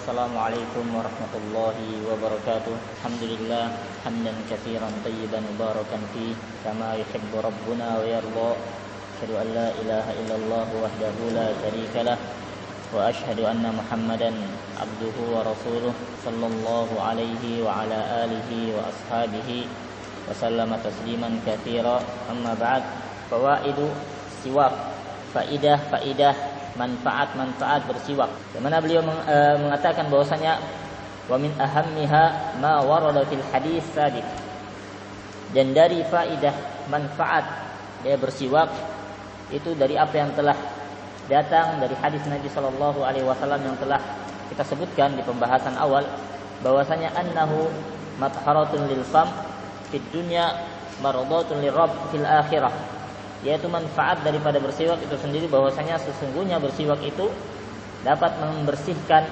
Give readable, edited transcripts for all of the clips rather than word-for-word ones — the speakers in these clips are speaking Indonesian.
Assalamualaikum warahmatullahi wabarakatuh. Alhamdulillah hamdan katsiran tayyiban mubarakan fi kama yuhibbu rabbuna wa yarda. Asyhadu an la ilaha illallah wahdahu la syarika lah wa asyhadu anna Muhammadan abduhu wa rasuluh sallallahu alaihi wa ala alihi wa ashabihi wa sallama tasliman katsira. Amma ba'd. Fawaidu siwak. Faidah manfaat bersiwak. Di mana beliau mengatakan bahwasanya wa min ahammiha ma warada fil hadis sabiq. Dan dari faidah manfaat dia bersiwak itu dari apa yang telah datang dari hadis Nabi sallallahu alaihi wasallam yang telah kita sebutkan di pembahasan awal, bahwasanya annahu matharatun lil fam fid dunya maradatun lirabb fil akhirah. Yaitu manfaat daripada bersiwak itu sendiri, bahwasanya sesungguhnya bersiwak itu dapat membersihkan,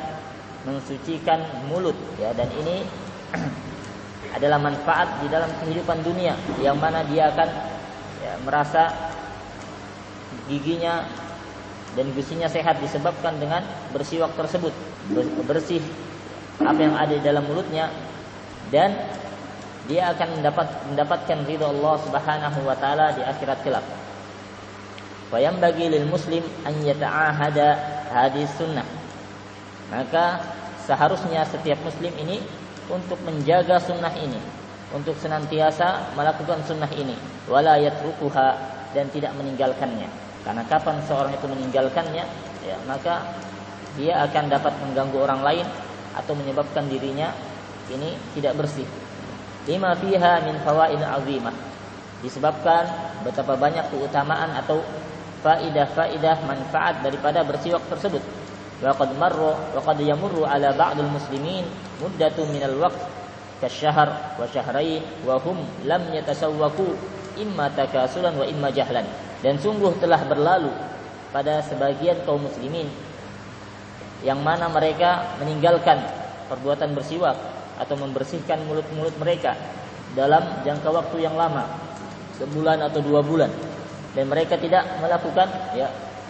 mensucikan mulut, ya, dan ini adalah manfaat di dalam kehidupan dunia, yang mana dia akan merasa giginya dan gusinya sehat disebabkan dengan bersiwak tersebut, bersih apa yang ada di dalam mulutnya, dan dia akan mendapatkan ridha Allah Subhanahu wa taala di akhirat kelak. Wa yanbaghi lil muslim an yata'ahada hadhihi sunnah. Maka seharusnya setiap muslim ini untuk menjaga sunnah ini, untuk senantiasa melakukan sunnah ini, wala yatrukuha, dan tidak meninggalkannya. Karena kapan seorang itu meninggalkannya, ya, maka dia akan dapat mengganggu orang lain atau menyebabkan dirinya ini tidak bersih. Lima fiha min fawaid azimah, disebabkan betapa banyak keutamaan atau faidah manfaat daripada bersiwak tersebut. Wa qad yamurru ala ba'dil muslimin muddatun minal waqt kasyahr wa syahrain wa hum lam yatasawwaku imma takasulan wa imma jahlan. Dan sungguh telah berlalu pada sebagian kaum muslimin yang mana mereka meninggalkan perbuatan bersiwak atau membersihkan mulut-mulut mereka dalam jangka waktu yang lama, sebulan atau 2 bulan, dan mereka tidak melakukan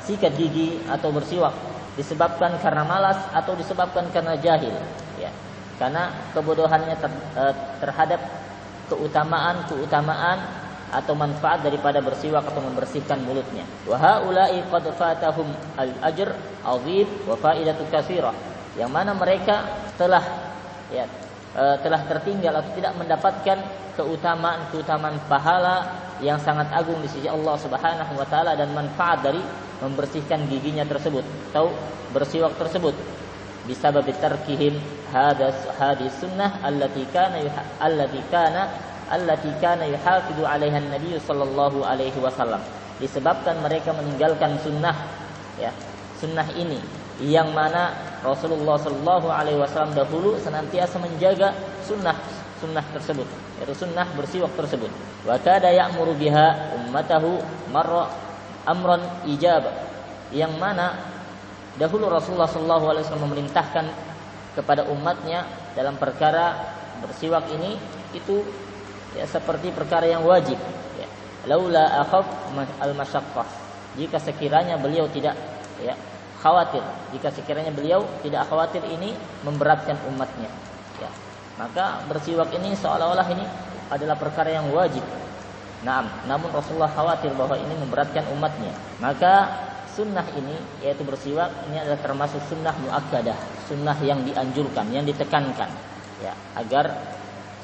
sikat gigi atau bersiwak, disebabkan karena malas atau disebabkan karena jahil, ya, karena kebodohannya terhadap keutamaan atau manfaat daripada bersiwak atau membersihkan mulutnya. Wa haula'i qad fatahum al-ajr 'azim wa faidatu katsirah, yang mana mereka telah tertinggal atau tidak mendapatkan keutamaan pahala yang sangat agung di sisi Allah Subhanahu wa taala, dan manfaat dari membersihkan giginya tersebut atau bersiwak tersebut bisabab tarkihim hadis sunnah allati kana yuhafidu 'alaiha an-nabiy sallallahu alaihi wasallam, disebabkan mereka meninggalkan sunnah ini, yang mana Rasulullah sallallahu alaihi wasallam dahulu senantiasa menjaga sunnah tersebut, yaitu sunnah bersiwak tersebut. Wa kada ya'muru biha ummatahu marra amran ijab, yang mana dahulu Rasulullah sallallahu alaihi wasallam memerintahkan kepada umatnya dalam perkara bersiwak ini itu seperti perkara yang wajib, ya. Laula akhaf al-masyaqqah, jika sekiranya beliau tidak khawatir, jika sekiranya beliau tidak khawatir ini memberatkan umatnya, ya, maka bersiwak ini seolah-olah ini adalah perkara yang wajib. Namun Rasulullah khawatir bahwa ini memberatkan umatnya, maka sunnah ini, yaitu bersiwak ini adalah termasuk sunnah muakkadah, sunnah yang dianjurkan, yang ditekankan, ya, agar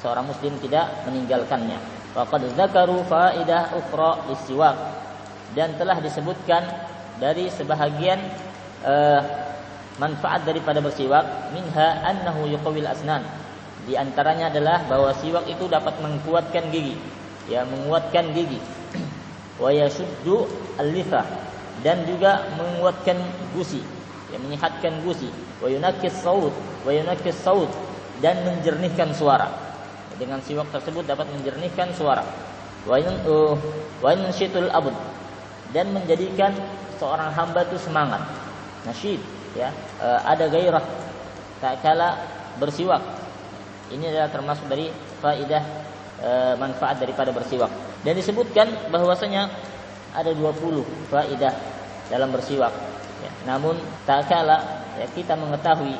seorang muslim tidak meninggalkannya. Wa qad dzakaru faidah ukhra lis-siwak, dan telah disebutkan dari sebahagian manfaat daripada bersiwak. Minha annahu yuqawil asnan, di antaranya adalah bahwa siwak itu dapat menguatkan gigi, ya, menguatkan gigi. Wa yashuddu al-lifah, dan juga menguatkan gusi, ya, menyehatkan gusi. Wa yunakkis saut, dan menjernihkan suara. Dengan siwak tersebut dapat menjernihkan suara. Wa yunshitul abd, dan menjadikan seorang hamba itu semangat, nasyid, ya, ada gairah tak kala bersiwak. Ini adalah termasuk dari faidah manfaat daripada bersiwak. Dan disebutkan bahwasanya ada 20 faidah dalam bersiwak, ya. Namun tak kala kita mengetahui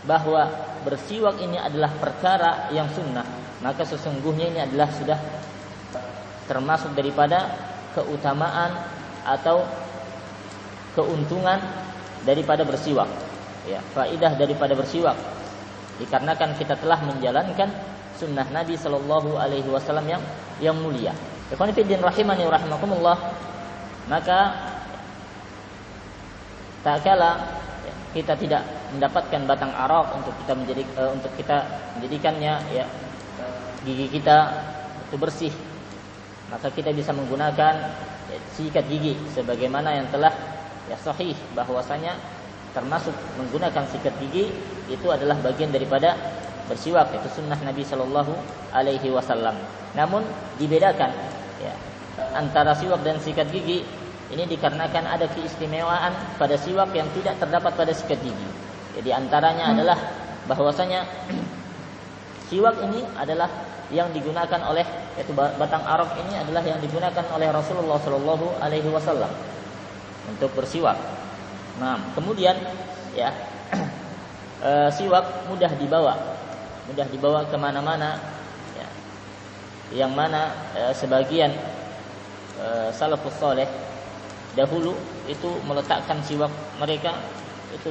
bahwa bersiwak ini adalah perkara yang sunnah, maka sesungguhnya ini adalah sudah termasuk daripada keutamaan atau keuntungan daripada bersiwak, ya, faidah daripada bersiwak, dikarenakan kita telah menjalankan sunnah Nabi Shallallahu Alaihi Wasallam yang mulia. Ikhwan fillah rahimani rahimakumullah, maka tak kala kita tidak mendapatkan batang arak untuk kita menjadikannya, ya, gigi kita itu bersih, maka kita bisa menggunakan, ya, sikat gigi sebagaimana yang telah, ya, sahih bahwasanya termasuk menggunakan sikat gigi itu adalah bagian daripada bersiwak, itu sunnah Nabi Shallallahu Alaihi Wasallam. Namun dibedakan, ya, antara siwak dan sikat gigi ini dikarenakan ada keistimewaan pada siwak yang tidak terdapat pada sikat gigi. Jadi antaranya adalah bahwasanya siwak ini adalah yang digunakan oleh, yaitu batang arak ini adalah yang digunakan oleh Rasulullah Shallallahu Alaihi Wasallam untuk bersiwak. Nah, kemudian, ya, siwak mudah dibawa kemana-mana, ya, yang mana sebagian salafus saleh dahulu itu meletakkan siwak mereka itu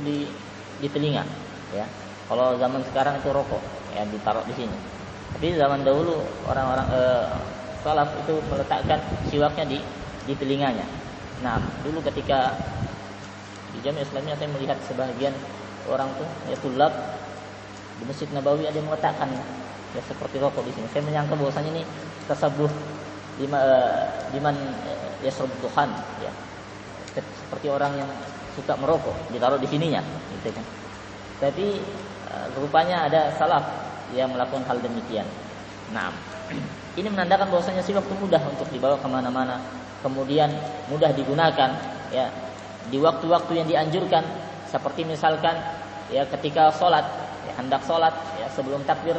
di telinga, ya. Kalau zaman sekarang itu rokok, ya, ditaruh di sini. Tapi zaman dahulu orang-orang salaf itu meletakkan siwaknya di telinganya. Nah, dulu ketika di Jamiah Islamiyah saya melihat sebagian orang tuh, ya, tulab di Masjid Nabawi ada yang meletakkan, ya, seperti rokok di sini. Saya menyangka bahwasanya ini tasabuh liman yasrub duhan, ya, seperti orang yang suka merokok ditaruh di sininya, gitu kan. Tapi rupanya ada salaf yang melakukan hal demikian. Nah, ini menandakan bahwasanya siwak itu mudah untuk dibawa kemana-mana, kemudian mudah digunakan, ya, di waktu-waktu yang dianjurkan, seperti misalkan, ya, ketika sholat, ya, hendak sholat, ya, sebelum takbir,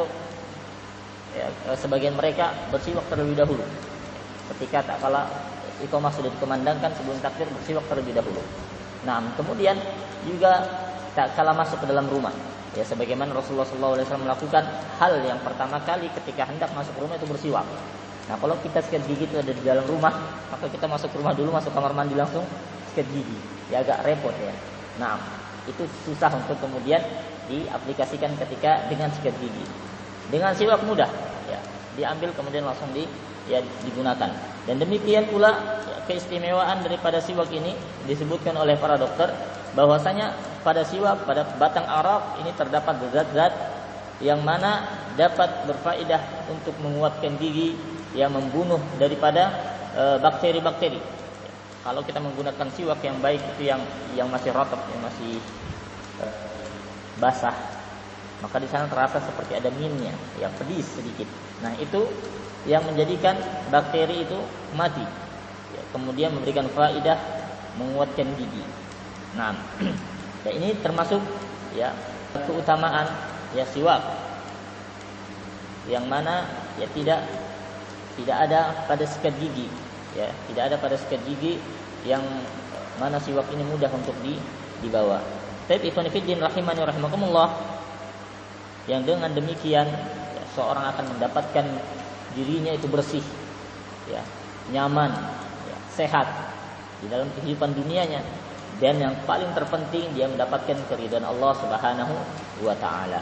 ya, sebagian mereka bersiwak terlebih dahulu. Ketika tak kala iqamah sudah dikumandangkan, sebelum takbir bersiwak terlebih dahulu. Nah, kemudian juga tak kala masuk ke dalam rumah, ya, sebagaimana Rasulullah SAW melakukan hal yang pertama kali ketika hendak masuk rumah itu bersiwak. Nah, kalau kita sikat gigi itu ada di dalam rumah, maka kita masuk rumah dulu, masuk kamar mandi langsung sikat gigi, ya, agak repot, ya. Nah, itu susah untuk kemudian diaplikasikan ketika dengan sikat gigi. Dengan siwak mudah, ya, diambil kemudian langsung digunakan. Dan demikian pula, ya, keistimewaan daripada siwak ini disebutkan oleh para dokter bahwasanya pada siwak, pada batang arak ini terdapat zat-zat yang mana dapat berfaedah untuk menguatkan gigi, yang membunuh daripada bakteri-bakteri. Kalau kita menggunakan siwak yang baik itu yang masih rotok, yang masih basah, maka di sana terasa seperti ada minnya, yang pedis sedikit. Nah, itu yang menjadikan bakteri itu mati, ya, kemudian memberikan faedah menguatkan gigi. Nah, dan ini termasuk, ya, keutamaan, ya, siwak yang mana, ya, tidak ada pada sikat gigi, ya, tidak ada pada sikat gigi yang mana siwak ini mudah untuk dibawa. Tapi ikhwan fillah rahimani rahimakumullah, yang dengan demikian, ya, seorang akan mendapatkan dirinya itu bersih, ya, nyaman, ya, sehat di dalam kehidupan dunianya, dan yang paling terpenting dia mendapatkan keridhaan Allah Subhanahu wa taala.